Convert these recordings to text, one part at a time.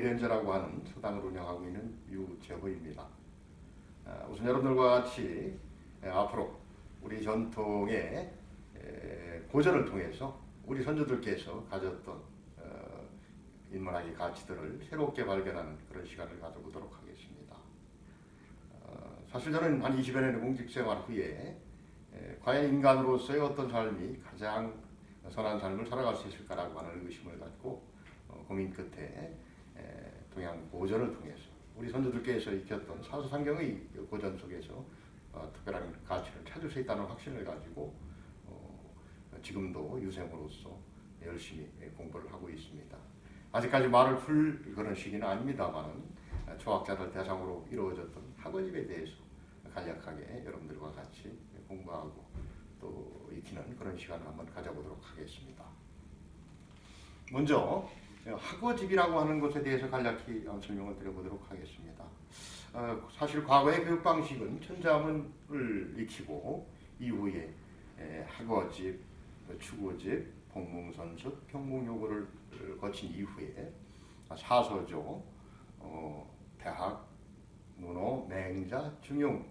미래연재라고 하는 수당을 운영하고 있는 유재호입니다. 우선 여러분들과 같이 앞으로 우리 전통의 고전을 통해서 우리 선조들께서 가졌던 인문학의 가치들을 새롭게 발견하는 그런 시간을 가져보도록 하겠습니다. 사실 저는 한 20여 년의 공직생활 후에 과연 인간으로서의 어떤 삶이 가장 선한 삶을 살아갈 수 있을까라고 하는 의심을 갖고 고민 끝에 동양 고전을 통해서 우리 선조들께서 익혔던 사서상경의 고전 속에서 특별한 가치를 찾을 수 있다는 확신을 가지고 지금도 유생으로서 열심히 공부를 하고 있습니다. 아직까지 말을 풀 그런 시기는 아닙니다만 초학자들 대상으로 이루어졌던 학원집에 대해서 간략하게 여러분들과 같이 공부하고 또 익히는 그런 시간을 한번 가져보도록 하겠습니다. 먼저 학어집이라고 하는 것에 대해서 간략히 설명을 드려보도록 하겠습니다. 사실 과거의 교육 방식은 천자문을 익히고 이후에 학어집, 추구집, 복몽선습, 평공요구를 거친 이후에 사서조, 대학, 문호, 맹자, 중용,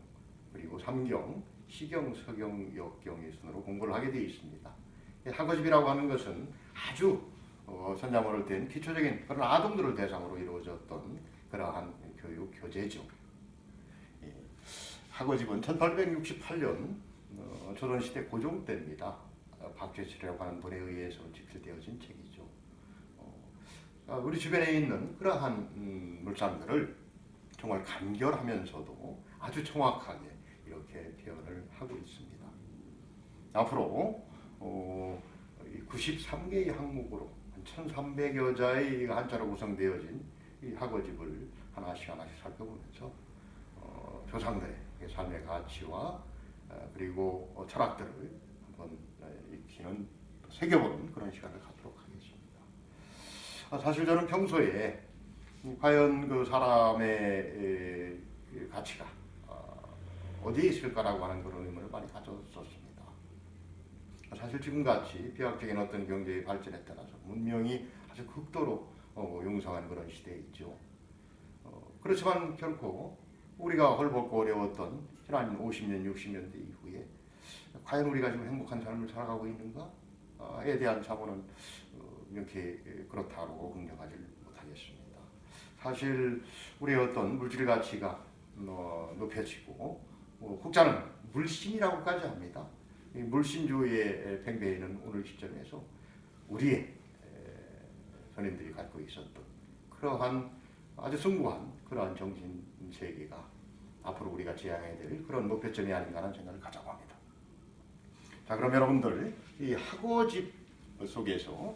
그리고 삼경, 시경, 서경, 역경의 순으로 공부를 하게 되어 있습니다. 학어집이라고 하는 것은 아주 천자문을 뗀 기초적인 그런 아동들을 대상으로 이루어졌던 그러한 교육 교재죠. 학어집은 1868년 조선시대 고종 때입니다. 박재칠이라고 하는 분에 의해서 집필되어진 책이죠. 우리 주변에 있는 그러한 물상들을 정말 간결하면서도 아주 정확하게 이렇게 표현을 하고 있습니다. 앞으로 93개의 항목으로 1300여 자의 한자로 구성되어진 이 학어집을 하나씩 살펴보면서 조상들의 삶의 가치와 그리고 철학들을 한번 익히는 새겨보는 그런 시간을 갖도록 하겠습니다. 사실 저는 평소에 과연 그 사람의 가치가 어디에 있을까라고 하는 그런 의문을 많이 가졌었습니다. 사실 지금같이 비약적인 어떤 경제의 발전에 따라서 문명이 아주 극도로 용성한 그런 시대에 있죠. 그렇지만 결코 우리가 헐벗고 어려웠던 지난 50년, 60년대 이후에 과연 우리가 지금 행복한 삶을 살아가고 있는가에 대한 자문은 이렇게 그렇다고 긍정하지 못하겠습니다. 사실 우리의 어떤 물질 가치가 높여지고 국자는 물신이라고까지 합니다. 이 물신주의의 팽배에는 오늘 시점에서 우리의 선임들이 갖고 있었던 그러한 아주 숭고한 그러한 정신 세계가 앞으로 우리가 지향해야 될 그런 목표점이 아닌가 하는 생각을 가져고 합니다. 자, 그럼 여러분들 이 학어집 속에서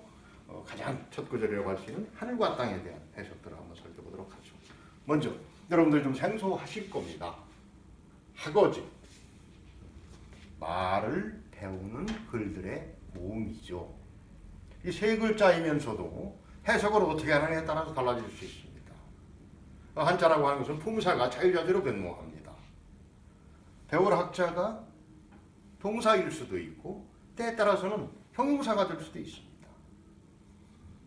가장 첫 구절이라고 할 수 있는 하늘과 땅에 대한 해석들을 한번 살펴보도록 하죠. 먼저 여러분들 좀 생소하실 겁니다. 학어집, 말을 배우는 글들의 모음이죠. 이 세 글자이면서도 해석을 어떻게 하느냐에 따라서 달라질 수 있습니다. 한자라고 하는 것은 품사가 자유자재로 변모합니다. 배울 학자가 동사일 수도 있고 때에 따라서는 형용사가 될 수도 있습니다.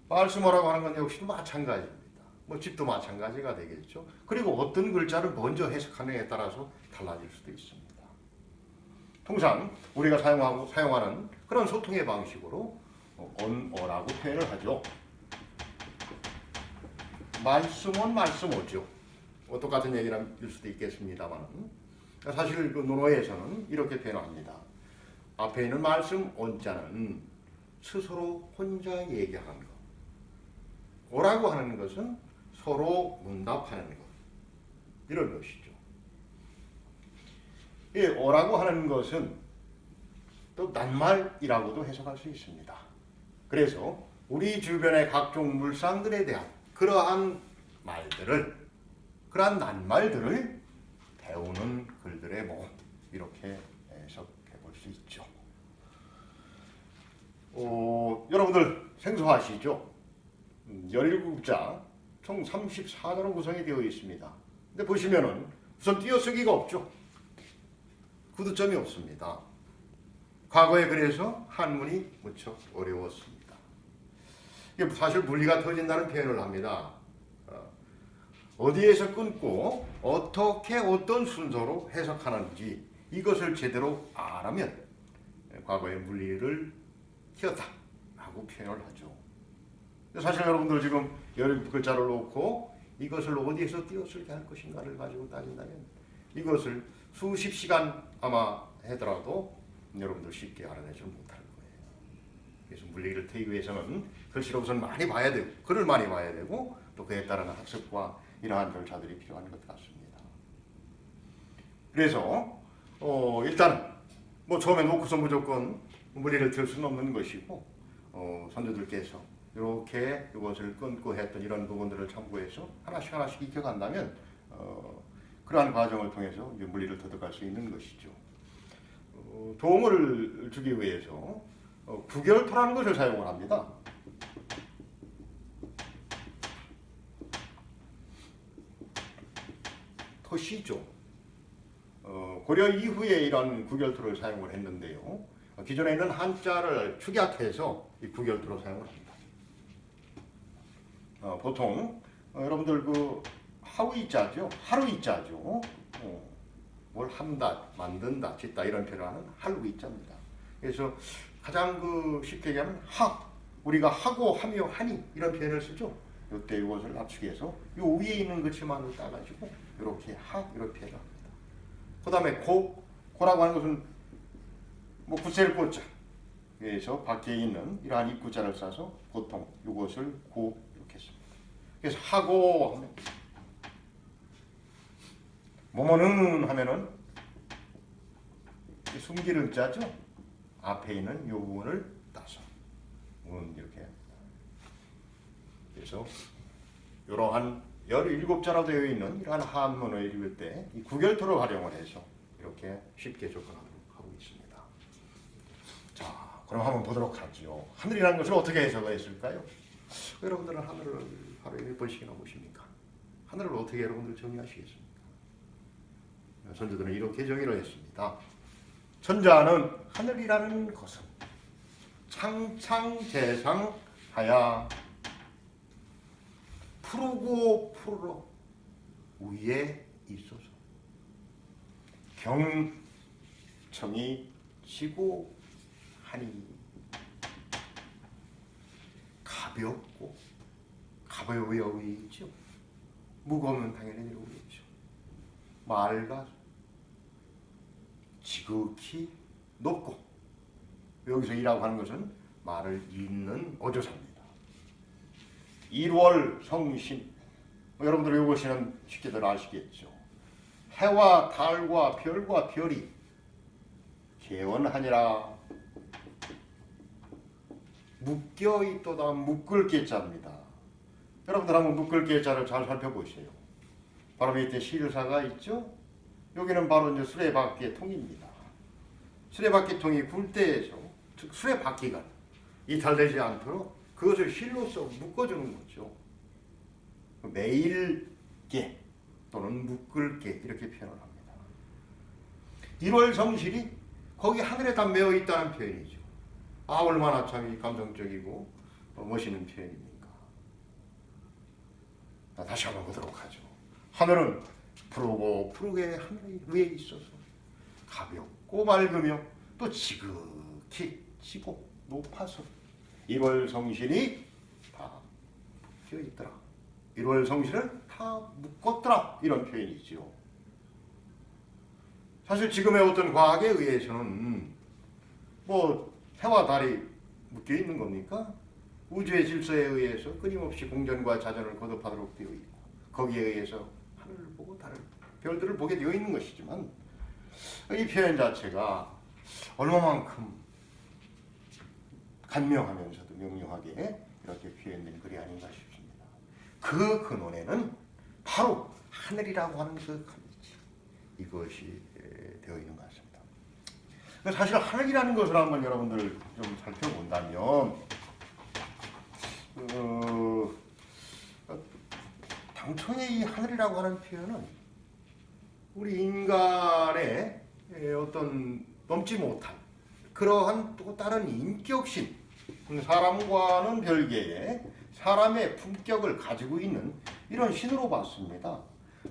말씀하라고 하는 건 역시 마찬가지입니다. 집도 마찬가지가 되겠죠. 그리고 어떤 글자를 먼저 해석하느냐에 따라서 달라질 수도 있습니다. 통상 우리가 사용하는 그런 소통의 방식으로 언어라고 표현을 하죠. 말씀은 말씀어죠. 똑같은 얘기일 수도 있겠습니다만 사실 그 논어에서는 이렇게 표현합니다. 앞에 있는 말씀 언자는 스스로 혼자 얘기하는 것. 어라고 하는 것은 서로 문답하는 것. 이런 것이죠. 이 어라고 하는 것은 또 낱말이라고도 해석할 수 있습니다. 그래서 우리 주변의 각종 물상들에 대한 그러한 말들을, 그러한 낱말들을 배우는 글들의 모음, 이렇게 해석해 볼 수 있죠. 여러분들 생소하시죠? 17자 총 34자로 구성이 되어 있습니다. 근데 보시면은 우선 띄어쓰기가 없죠. 구두점이 없습니다. 과거에 그래서 한문이 무척 어려웠습니다. 이게 사실 물리가 터진다는 표현을 합니다. 어디에서 끊고 어떻게 어떤 순서로 해석하는지 이것을 제대로 알아면 과거의 물리를 키웠다 하고 표현을 하죠. 사실 여러분들 지금 10글자를 놓고 이것을 어디에서 띄었을 때 할 것인가를 가지고 따진다면 이것을 수십 시간 아마 하더라도 여러분들 쉽게 알아내지 못할 거예요. 그래서 물리를 태우기 위해서는 글씨를 우선 많이 봐야 되고 글을 많이 봐야 되고 또 그에 따른 학습과 이러한 절차들이 필요한 것 같습니다. 그래서 일단 뭐 처음에 놓고서 무조건 물리를 들 수는 없는 것이고 선조들께서 이렇게 이것을 끊고 했던 이런 부분들을 참고해서 하나씩 익혀간다면 그러한 과정을 통해서 이제 물리를 터득할 수 있는 것이죠. 도움을 주기 위해서 구결토라는 것을 사용을 합니다. 토시죠. 고려 이후에 이런 구결토를 사용을 했는데요. 기존에 있는 한자를 축약해서 이 구결토로 사용을 합니다. 보통 여러분들 그 하루이자죠. 하루이자죠. 뭘 한다, 만든다, 짓다 이런 표현을 하는 하루이자입니다. 그래서 가장 쉽게 얘기하면 우리가 하고 하며 하니 이런 표현을 쓰죠. 이때 이것을 압축해서 이 위에 있는 것만을 따가지고 이렇게 이렇게 표현을 합니다. 그 다음에 고라고 하는 것은 뭐 구셀 고자. 그래서 밖에 있는 이러한 입구자를 써서 보통 이것을 고 이렇게 씁니다. 그래서 하고 하면 뭐뭐는 하면은 숨기는 자죠. 앞에 있는 이 부분을 따서 이렇게 합니다. 그래서 이러한 17자로 되어 있는 이러한 한문을 읽을 때 이 구결토를 활용을 해서 이렇게 쉽게 접근하도록 하고 있습니다. 자, 그럼 한번 보도록 하죠. 하늘이라는 것을 어떻게 해석했을까요? 여러분들은 하늘을 하루에 몇 번씩이나 보십니까? 하늘을 어떻게 여러분들 정의하시겠습니까? 선조들은 이렇게 정의를 했습니다. 천자는 하늘이라는 것은 창창재상하야 푸르고 푸르러 위에 있어서 경청이 지고 하니 가볍고 가벼워야 위에 있죠. 무거우면 당연히 위에 있죠. 맑아 지극히 높고 여기서 이라고 하는 것은 말을 잇는 어조사입니다. 일월성신 여러분들 이것이는 쉽게들 아시겠죠. 해와 달과 별과 별이 개원하니라 묶여있도다 묶을 계자입니다. 여러분들 한번 묶을 계자를 잘 살펴보세요. 바로 밑에 실사가 있죠. 여기는 바로 이제 수레바퀴의 통입니다. 수레바퀴통이 굴 때에서 즉 수레바퀴가 이탈되지 않도록 그것을 실로서 묶어주는 거죠. 매일개 또는 묶을개 이렇게 표현을 합니다. 1월 성실이 거기 하늘에 다 메어 있다는 표현이죠. 얼마나 참 감성적이고 멋있는 표현입니까? 다시 한번 보도록 하죠. 하늘은 푸르고 푸르게 하늘 위에 있어서 가볍고 맑으며 또 지극히 지고 높아서 1월 성신이 다 묶여 있더라. 1월 성신을 다 묶었더라. 이런 표현이죠. 사실 지금의 어떤 과학에 의해서는 뭐 해와 달이 묶여 있는 겁니까? 우주의 질서에 의해서 끊임없이 공전과 자전을 거듭하도록 되어 있고 거기에 의해서 하늘을 보고 다른 별들을 보게 되어 있는 것이지만 이 표현 자체가 얼마만큼 간명하면서도 명료하게 이렇게 표현된 글이 아닌가 싶습니다. 그 근원에는 바로 하늘이라고 하는 그 가치 이것이 되어 있는 것 같습니다. 사실 하늘이라는 것을 한번 여러분들 좀 살펴본다면 당초에 이 하늘이라고 하는 표현은 우리 인간의 어떤 넘지 못한 그러한 또 다른 인격심 사람과는 별개의 사람의 품격을 가지고 있는 이런 신으로 봤습니다.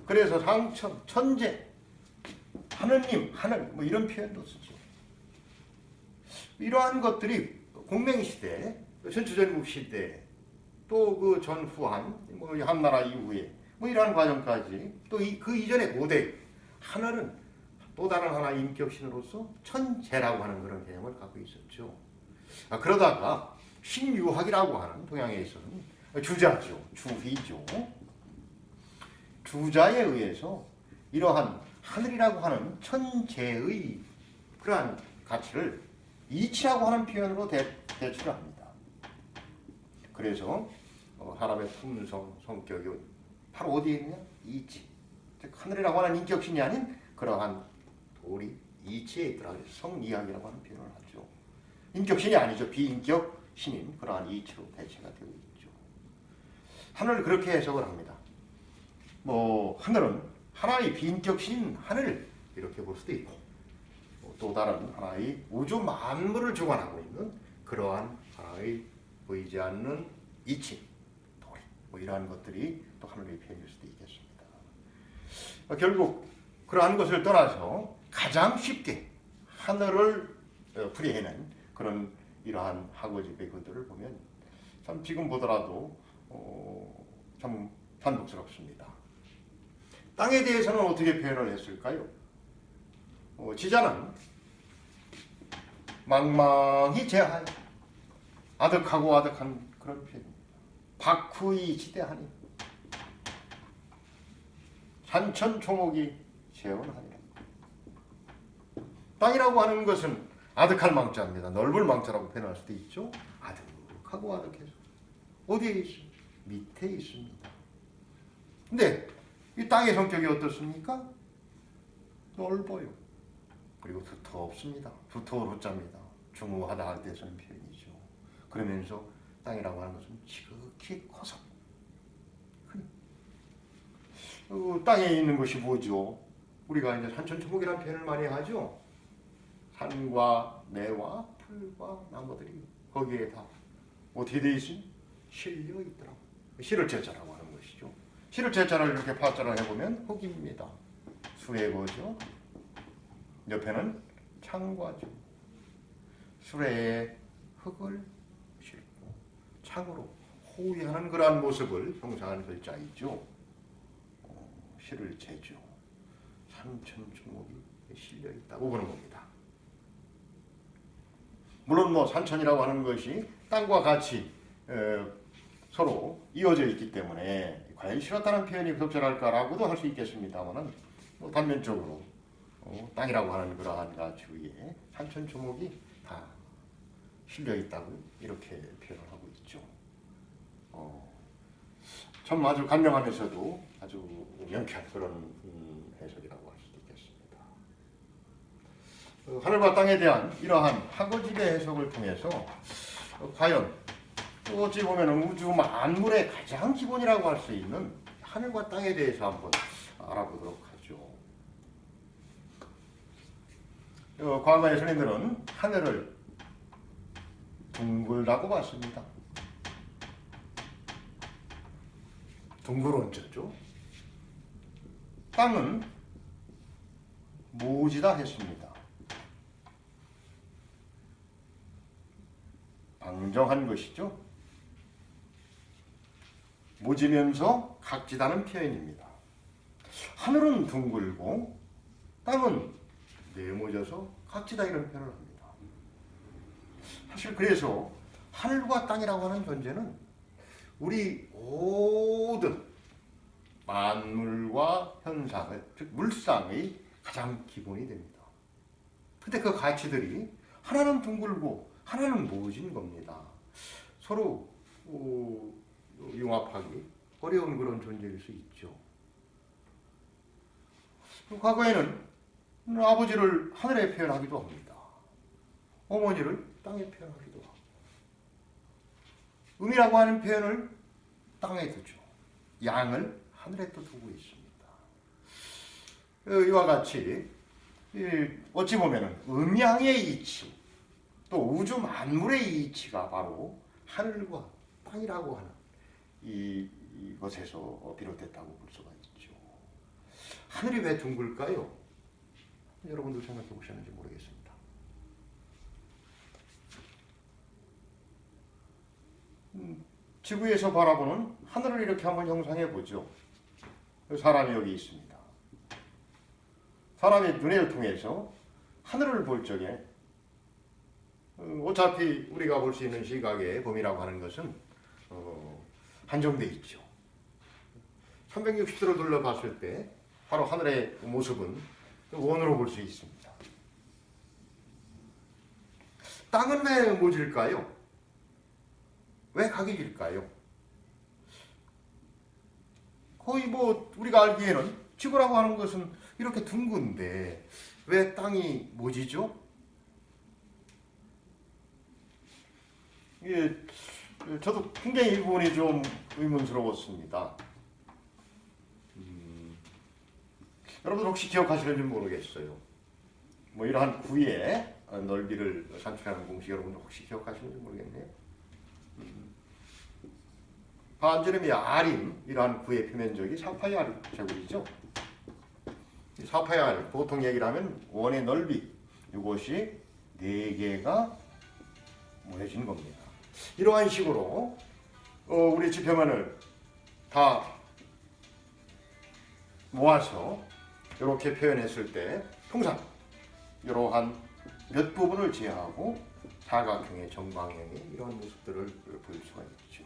그래서 상천, 천재, 하느님, 하늘 뭐 이런 표현도 쓰죠. 이러한 것들이 공명시대, 전투전국 시대, 또 그 전후한 뭐 한나라 이후에 뭐 이러한 과정까지 또 그 이전의 고대 하늘은 또 다른 하나의 인격신으로서 천재라고 하는 그런 개념을 갖고 있었죠. 그러다가 신유학이라고 하는 동양에서는 주자죠, 주휘죠. 주자에 의해서 이러한 하늘이라고 하는 천재의 그러한 가치를 이치라고 하는 표현으로 대출을 합니다. 그래서 사람의 품성, 성격이 바로 어디에 있냐? 이치. 즉 하늘이라고 하는 인격신이 아닌 그러한 도리, 이치에 있더라. 성이학이라고 하는 표현을 하죠. 인격신이 아니죠. 비인격 신인 그러한 이치로 대체가 되고 있죠. 하늘을 그렇게 해석을 합니다. 뭐 하늘은 하나의 비인격신 하늘 이렇게 볼 수도 있고 또 다른 하나의 우주 만물을 주관하고 있는 그러한 하나의 보이지 않는 이치, 도리 뭐 이러한 것들이 또 하늘의 표현일 수도 있겠습니다. 결국 그러한 것을 떠나서 가장 쉽게 하늘을 풀이해낸 그런 이러한 학어집의 것들을 보면 참 지금 보더라도 참 단독스럽습니다. 땅에 대해서는 어떻게 표현을 했을까요? 지자는 망망히 제하여 아득하고 아득한 그런 표현입니다. 박후이 지대하니 산천초목이 재원하니라. 땅이라고 하는 것은 아득할 망자입니다. 넓을 망자라고 표현할 수도 있죠. 아득하고 아득해서 어디에 있습니까? 밑에 있습니다. 근데 이 땅의 성격이 어떻습니까? 넓어요. 그리고 두텁습니다. 두터울 호자입니다. 중후하다 할 때 쓰는 표현이죠. 그러면서 땅이라고 하는 것은 지극히 커서 땅에 있는 것이 뭐죠? 우리가 이제 산천초목이라는 표현을 많이 하죠. 산과 매와 풀과 나무들이 거기에 다 어떻게 되어 있으니? 실려 있더라고요. 실을 제자라고 하는 것이죠. 실을 제자를 이렇게 파자를 해보면 흙입니다. 수레거죠. 옆에는 창과죠. 수레에 흙을 싣고 창으로 호위하는 그러한 모습을 형상하는 글자이죠. 실을 재죠. 산천초목이 실려 있다고 보는 겁니다. 물론 뭐 산천이라고 하는 것이 땅과 같이 서로 이어져 있기 때문에 과연 실었다는 표현이 적절할까라고도 할 수 있겠습니다만은 뭐 단면적으로 땅이라고 하는 그러한 가치 위에 산천초목이 다 실려 있다고 이렇게 표현을 하고 있죠. 참 아주 간명하면서도 아주 명쾌한 그런 해석이라고 할 수도 있겠습니다. 하늘과 땅에 대한 이러한 학어집의 해석을 통해서 과연 어찌 보면 우주 만물의 가장 기본이라고 할 수 있는 하늘과 땅에 대해서 한번 알아보도록 하죠. 과거의 스님들은 하늘을 둥글다고 봤습니다. 둥글온자죠. 땅은 모지다 했습니다. 방정한 것이죠. 모지면서 각지다는 표현입니다. 하늘은 둥글고 땅은 네모져서 각지다 이런 표현을 합니다. 사실 그래서 하늘과 땅이라고 하는 존재는 우리 모든 만물과 현상을, 즉 물상의 가장 기본이 됩니다. 근데 그 가치들이 하나는 둥글고 하나는 모진 겁니다. 서로 융합하기 어려운 그런 존재일 수 있죠. 과거에는 아버지를 하늘에 표현하기도 합니다. 어머니를 땅에 표현하기도 하고 음이라고 하는 표현을 땅에 두죠. 양을 하늘에 또 두고 있습니다. 이와 같이 어찌 보면 음양의 이치 또 우주 만물의 이치가 바로 하늘과 땅이라고 하는 이것에서 비롯됐다고 볼 수가 있죠. 하늘이 왜 둥글까요? 여러분도 생각해 보셨는지 모르겠습니다. 지구에서 바라보는 하늘을 이렇게 한번 형상해 보죠. 사람이 여기 있습니다. 사람이 눈을 통해서 하늘을 볼 적에 어차피 우리가 볼 수 있는 시각의 범위라고 하는 것은 한정돼 있죠. 360도를 둘러봤을 때 바로 하늘의 모습은 원으로 볼 수 있습니다. 땅은 왜 모질까요? 왜 각일일까요? 거의 우리가 알기에는 지구라고 하는 것은 이렇게 둥근데 왜 땅이 모지죠? 예, 저도 굉장히 이 부분이 좀 의문스러웠습니다. 여러분 혹시 기억하시는지 모르겠어요. 이러한 구의 넓이를 산출하는 공식 여러분 혹시 기억하시는지 모르겠네요. 반지름이 R인 이러한 구의 표면적이 4파이 R 제곱이죠. 4파이 R 보통 얘기를 하면 원의 넓이 이것이 4개가 모여진 겁니다. 이러한 식으로 우리 지표면을 다 모아서 이렇게 표현했을 때 통상 이러한 몇 부분을 제하고 사각형의 정방형의 이러한 모습들을 볼 수가 있죠.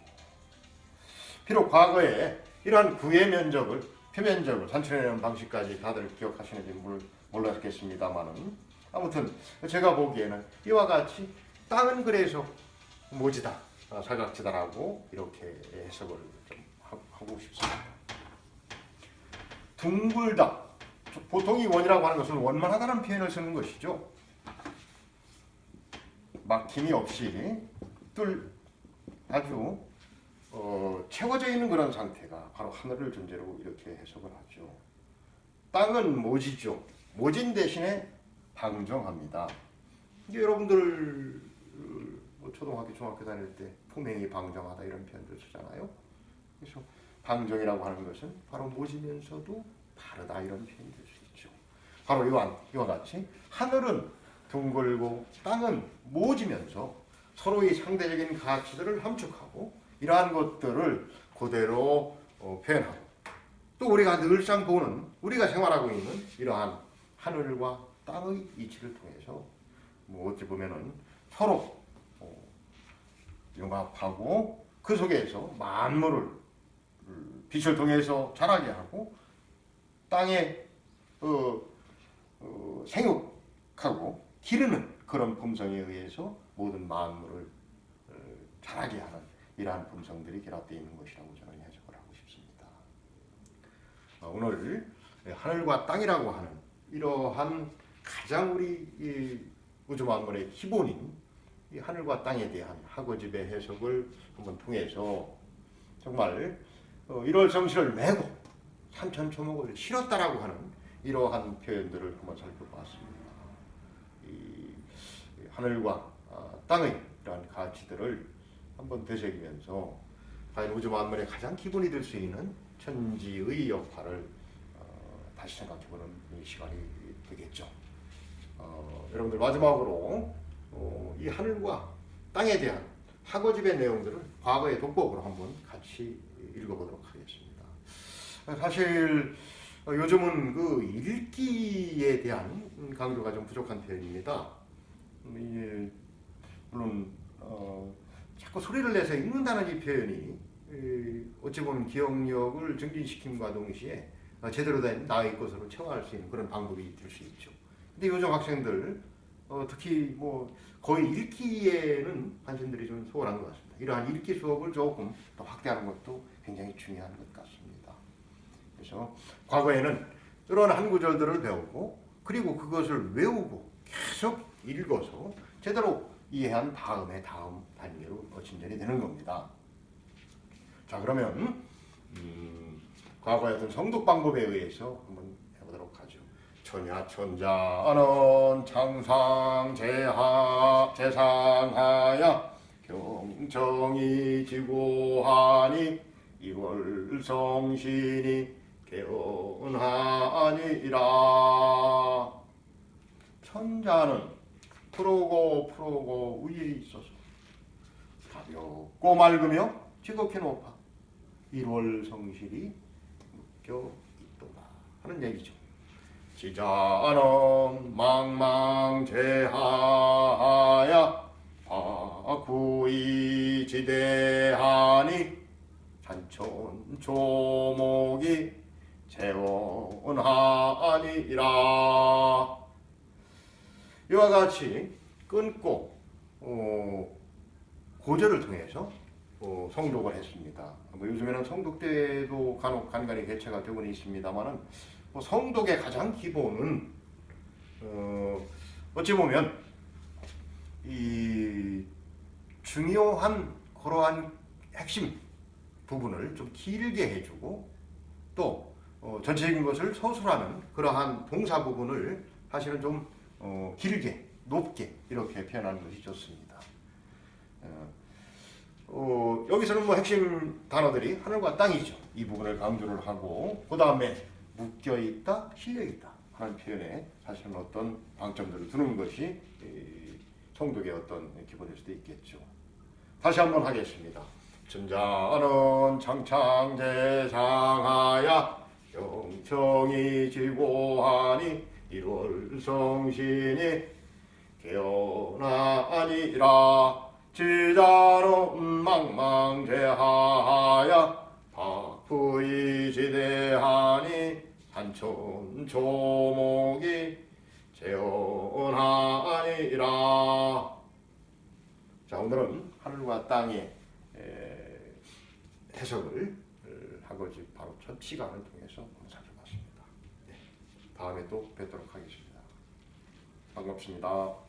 비록 과거에 이러한 구의 면적을 표면적으로 산출해내는 방식까지 다들 기억하시는지 몰랐겠습니다만은 아무튼 제가 보기에는 이와 같이 땅은 그래서 모지다, 사각지다라고 이렇게 해석을 좀 하고 싶습니다. 둥글다. 보통 이 원이라고 하는 것은 원만하다는 표현을 쓰는 것이죠. 막힘이 없이 아주 채워져 있는 그런 상태가 바로 하늘을 존재로 이렇게 해석을 하죠. 땅은 모지죠. 모진 대신에 방정합니다. 이제 여러분들 초등학교, 중학교 다닐 때 품행이 방정하다 이런 표현들 쓰잖아요. 그래서 방정이라고 하는 것은 바로 모지면서도 바르다 이런 표현이 될 수 있죠. 바로 이와 같이 하늘은 둥글고 땅은 모지면서 서로의 상대적인 가치들을 함축하고 이러한 것들을 그대로 표현하고 또 우리가 늘상 보는 우리가 생활하고 있는 이러한 하늘과 땅의 이치를 통해서 어찌 보면은 서로 융합하고 그 속에서 만물을 빛을 통해서 자라게 하고 땅에 생육하고 기르는 그런 품성에 의해서 모든 만물을 자라게 하는 이러한 품성들이 결합되어 있는 것이라고 저는 해석을 하고 싶습니다. 오늘 하늘과 땅이라고 하는 이러한 가장 우리 우주 만물의 기본인 이 하늘과 땅에 대한 하고집의 해석을 한번 통해서 정말 일월성시를 메고 산천초목을 실었다라고 하는 이러한 표현들을 한번 살펴봤습니다. 이 하늘과 땅의 이러한 가치들을 한번 되새기면서 과연 우주 만물의 가장 기본이 될 수 있는 천지의 역할을 다시 생각해보는 이 시간이 되겠죠. 여러분들 마지막으로 이 하늘과 땅에 대한 학어집의 내용들을 과거의 독법으로 한번 같이 읽어보도록 하겠습니다. 사실 요즘은 그 읽기에 대한 강조가 좀 부족한 편입니다. 물론 자꾸 소리를 내서 읽는다는 이 표현이 어찌 보면 기억력을 증진시킴과 동시에 제대로 된 나의 것으로 체화할 수 있는 그런 방법이 될 수 있죠. 근데 요즘 학생들 특히 거의 읽기에는 관심들이 좀 소홀한 것 같습니다. 이러한 읽기 수업을 조금 더 확대하는 것도 굉장히 중요한 것 같습니다. 그래서 과거에는 이런 한 구절들을 배우고 그리고 그것을 외우고 계속 읽어서 제대로 이해한 다음에 다음 단계로 진전이 되는 겁니다. 자, 그러면 과거의 어떤 성독 방법에 의해서 한번 해보도록 하죠. 천야천자는 창상제상하야 경정이 지고하니 이월 성신이 개헌하니라. 천자는 푸르고 위에 있어서 가볍고 맑으며 지극히 높아 일월 성실이 묶여 있도다 하는 얘기죠. 지자는 망망제하야 바구이지대하니 산천조목이 재원하니라. 이와 같이 끊고 고절을 통해서 성독을 했습니다. 요즘에는 성독대도 간혹 간간히 개최가 되고는 있습니다만은 성독의 가장 기본은 어찌 보면 이 중요한 그러한 핵심 부분을 좀 길게 해주고 또 전체적인 것을 서술하는 그러한 동사 부분을 사실은 좀 길게 높게 이렇게 표현하는 것이 좋습니다. 여기서는 뭐 핵심 단어들이 하늘과 땅이죠. 이 부분을 강조를 하고 그 다음에 묶여 있다, 실려 있다 하는 표현에 사실은 어떤 방점들을 두는 것이 성독의 어떤 기본일 수도 있겠죠. 다시 한번 하겠습니다. 천자는 창창대상하야 영청이 지고하니 일월 성신이 개헌하니라. 지자는 망망대하야 바구이지대하니 산천조목이 재헌하니라. 자, 오늘은 하늘과 땅의 해석을 하고지 바로 첫 시간을 통해서 살펴봤습니다. 네, 다음에 또 뵙도록 하겠습니다. 반갑습니다.